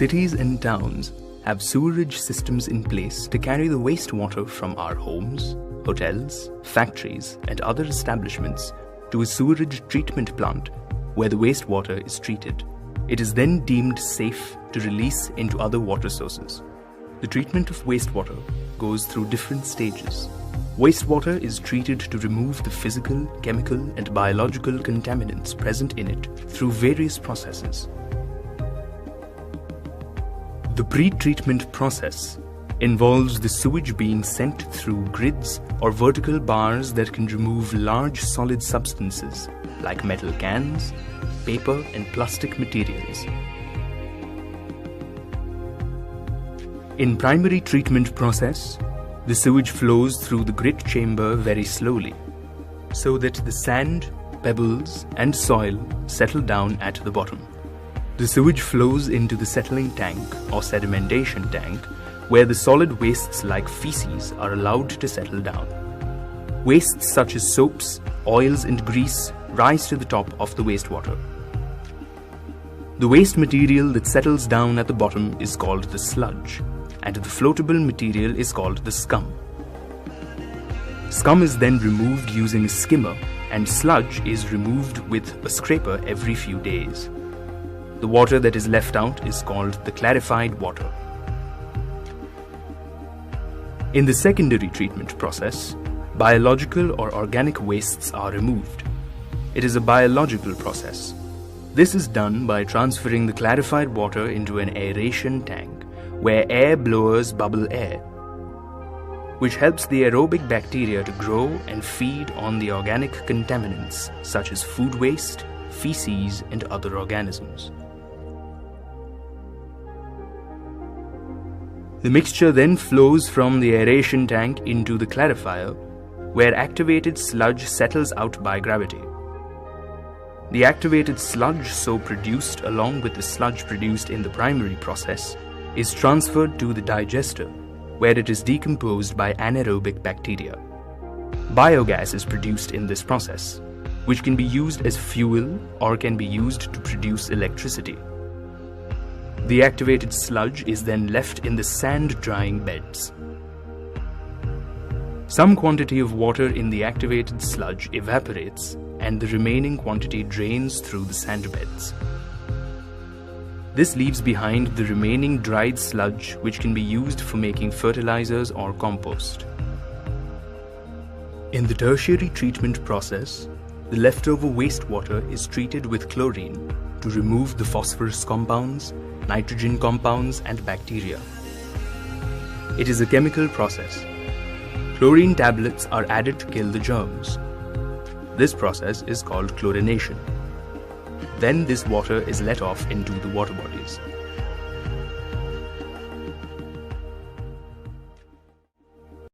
Cities and towns have sewerage systems in place to carry the wastewater from our homes, hotels, factories, and other establishments to a sewerage treatment plant where the wastewater is treated. It is then deemed safe to release into other water sources. The treatment of wastewater goes through different stages. Wastewater is treated to remove the physical, chemical, and biological contaminants present in it through various processes. The pre-treatment process involves the sewage being sent through grids or vertical bars that can remove large solid substances like metal cans, paper, and plastic materials. In primary treatment process, the sewage flows through the grit chamber very slowly, so that the sand, pebbles, and soil settle down at the bottom. The sewage flows into the settling tank or sedimentation tank, where the solid wastes like feces are allowed to settle down. Wastes such as soaps, oils, and grease rise to the top of the wastewater. The waste material that settles down at the bottom is called the sludge, and the floatable material is called the scum. Scum is then removed using a skimmer, and sludge is removed with a scraper every few days. The water that is left out is called the clarified water. In the secondary treatment process, biological or organic wastes are removed. It is a biological process. This is done by transferring the clarified water into an aeration tank, where air blowers bubble air, which helps the aerobic bacteria to grow and feed on the organic contaminants such as food waste, feces, and other organisms. The mixture then flows from the aeration tank into the clarifier, where activated sludge settles out by gravity. The activated sludge so produced, along with the sludge produced in the primary process, is transferred to the digester, where it is decomposed by anaerobic bacteria. Biogas is produced in this process, which can be used as fuel or can be used to produce electricity. The activated sludge is then left in the sand drying beds. Some quantity of water in the activated sludge evaporates, and the remaining quantity drains through the sand beds. This leaves behind the remaining dried sludge, which can be used for making fertilizers or compost. In the tertiary treatment process, the leftover wastewater is treated with chlorine to remove the phosphorus compounds, nitrogen compounds, and bacteria. It is a chemical process. Chlorine tablets are added to kill the germs. This process is called chlorination. Then this water is let off into the water bodies.